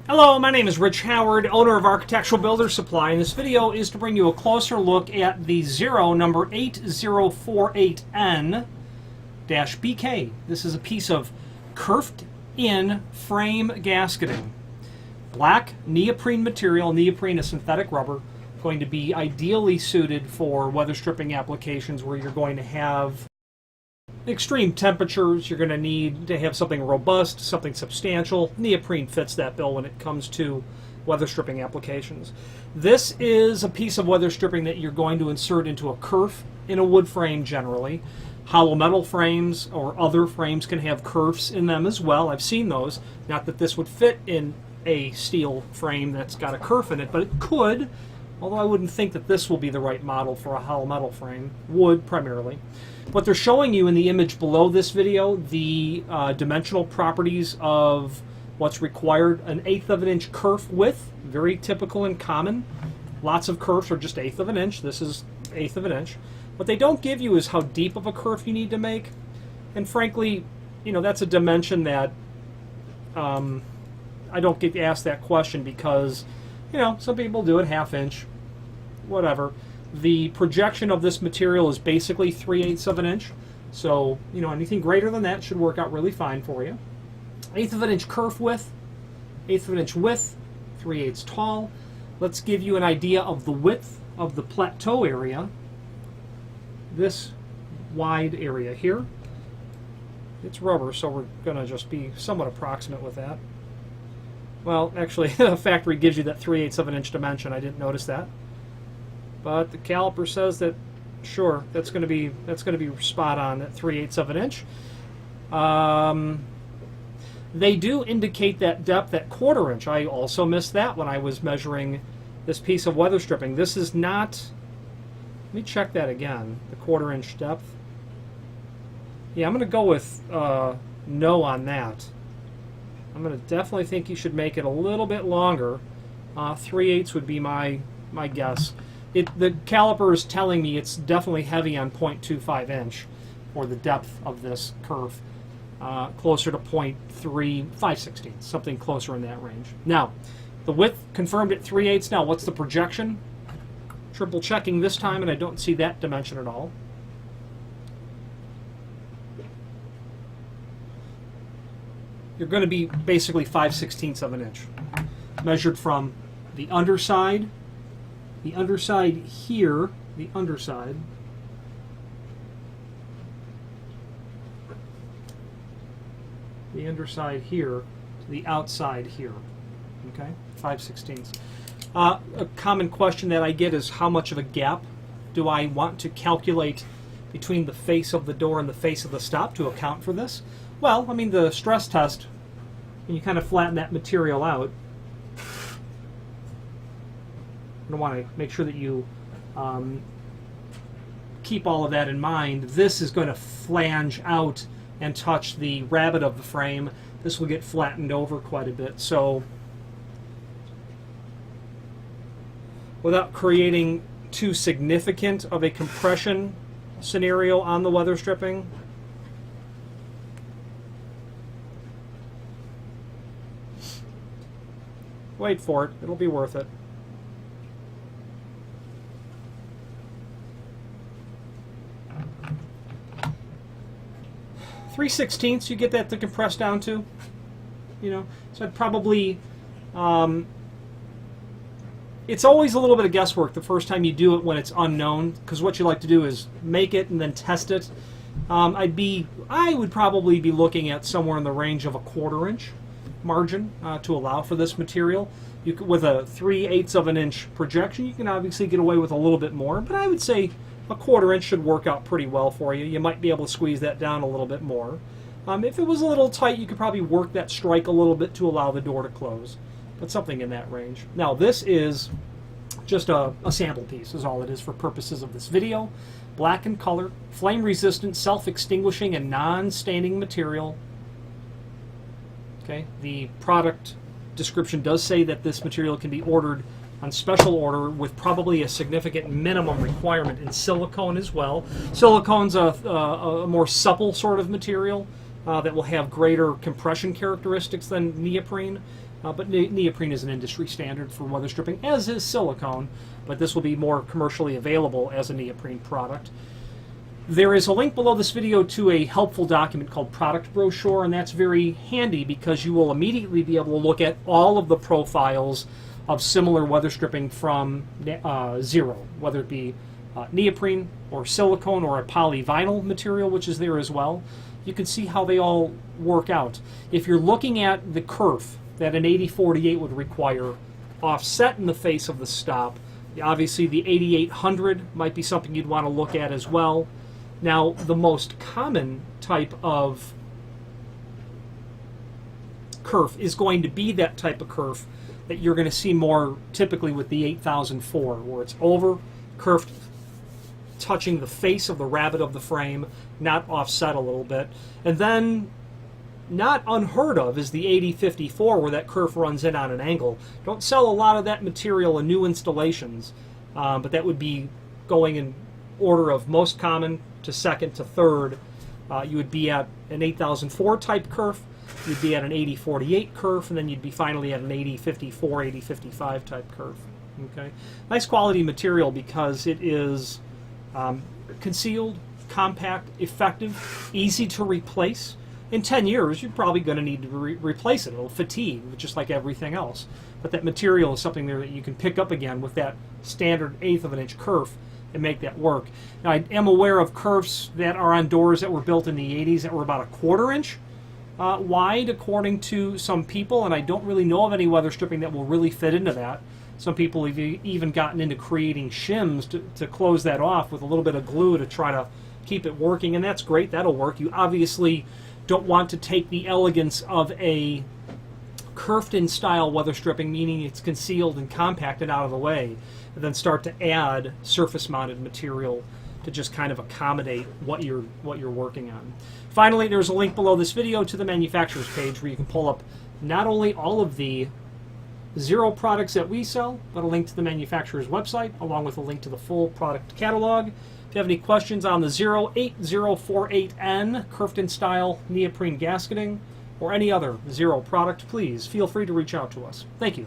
Hello, my name is Rich Howard, owner of Architectural Builders Supply, and this video is to bring you a closer look at the Zero number 8048N-BK. This is a piece of kerfed-in frame gasketing. Black neoprene material, neoprene is synthetic rubber, going to be ideally suited for weather stripping applications where you're going to have extreme temperatures. You're going to need to have something robust, something substantial. Neoprene fits that bill when it comes to weather stripping applications. This is a piece of weather stripping that you're going to insert into a kerf in a wood frame generally. Hollow metal frames or other frames can have kerfs in them as well. I've seen those. Not that this would fit in a steel frame that's got a kerf in it, but it could, although I wouldn't think that this will be the right model for a hollow metal frame. Wood primarily. What they're showing you in the image below this video, the dimensional properties of what's required. An 1/8 of an inch kerf width, very typical and common. Lots of kerfs are just 1/8 of an inch. This is 1/8 of an inch. What they don't give you is how deep of a kerf you need to make. And frankly, you know, that's a dimension that I don't get asked that question because, you know, some people do it 1/2 inch, whatever. The projection of this material is basically 3/8 of an inch. So, you know, anything greater than that should work out really fine for you. 1/8 of an inch kerf width, 1/8 of an inch width, 3/8 tall. Let's give you an idea of the width of the plateau area. This wide area here. It's rubber, so we're going to just be somewhat approximate with that. Well, actually, the factory gives you that 3/8 of an inch dimension. I didn't notice that. But the caliper says that, sure, that's going to be spot on at 3/8 of an inch. They do indicate that depth at 1/4 inch. I also missed that when I was measuring this piece of weather stripping. This is not. Let me check that again. The 1/4 inch depth. Yeah, I'm going to go with no on that. I'm going to definitely think you should make it a little bit longer. 3/8 would be my guess. The caliper is telling me it's definitely heavy on 0.25 inch for the depth of this kerf, closer to 0.3, 5/16, something closer in that range. Now, the width confirmed at 3/8. Now, what's the projection? Triple checking this time, and I don't see that dimension at all. You're going to be basically 5/16 of an inch, measured from the underside. The underside here, the underside, here to the outside here, okay, 5/16. A common question that I get is how much of a gap do I want to calculate between the face of the door and the face of the stop to account for this? Well, I mean, the stress test, when you kind of flatten that material out, I want to make sure that you keep all of that in mind. This is going to flange out and touch the rabbet of the frame. This will get flattened over quite a bit. So without creating too significant of a compression scenario on the weather stripping, wait for it. It'll be worth it. 3/16 you get that to compress down to, you know. So I'd probably, it's always a little bit of guesswork the first time you do it when it's unknown, because what you like to do is make it and then test it. I would probably be looking at somewhere in the range of a 1/4 inch margin to allow for this material. You could, with a 3/8 of an inch projection, you can obviously get away with a little bit more, but I would say a 1/4 inch should work out pretty well for you. You might be able to squeeze that down a little bit more. If it was a little tight, you could probably work that strike a little bit to allow the door to close, but something in that range. Now, this is just a sample piece, is all it is for purposes of this video. Black in color, flame-resistant, self-extinguishing, and non-staining material. Okay, the product description does say that this material can be ordered on special order with probably a significant minimum requirement in silicone as well. Silicone's a more supple sort of material that will have greater compression characteristics than neoprene. but neoprene is an industry standard for weather stripping, as is silicone, but this will be more commercially available as a neoprene product. There is a link below this video to a helpful document called Product Brochure, and that's very handy because you will immediately be able to look at all of the profiles of similar weather stripping from Zero, whether it be neoprene or silicone or a polyvinyl material, which is there as well. You can see how they all work out. If you're looking at the kerf that an 8048 would require offset in the face of the stop, obviously the 8800 might be something you'd want to look at as well. Now, the most common type of kerf is going to be that type of kerf that you're going to see more typically with the 8004, where it's over, kerfed, touching the face of the rabbet of the frame, not offset a little bit. And then, not unheard of, is the 8054, where that kerf runs in on an angle. Don't sell a lot of that material in new installations, but that would be going in order of most common to second to third. You would be at an 8004 type kerf, you'd be at an 8048 kerf, and then you'd be finally at an 8054, 8055 type kerf. Okay, nice quality material because it is concealed, compact, effective, easy to replace. In 10 years, you're probably going to need to replace it. It'll fatigue, just like everything else. But that material is something there that you can pick up again with that standard 1/8 of an inch kerf and make that work. Now, I am aware of kerfs that are on doors that were built in the 80s that were about 1/4 inch wide, according to some people, and I don't really know of any weather stripping that will really fit into that. Some people have even gotten into creating shims to close that off with a little bit of glue to try to keep it working, and that's great. That'll work. You obviously don't want to take the elegance of a kerfed-in style weather stripping, meaning it's concealed and compacted out of the way, and then start to add surface-mounted material to just kind of accommodate what you're working on. Finally, there's a link below this video to the manufacturer's page where you can pull up not only all of the Zero products that we sell, but a link to the manufacturer's website, along with a link to the full product catalog. If you have any questions on the 08048N kerfed-in style neoprene gasketing or any other Zero product, please feel free to reach out to us. Thank you.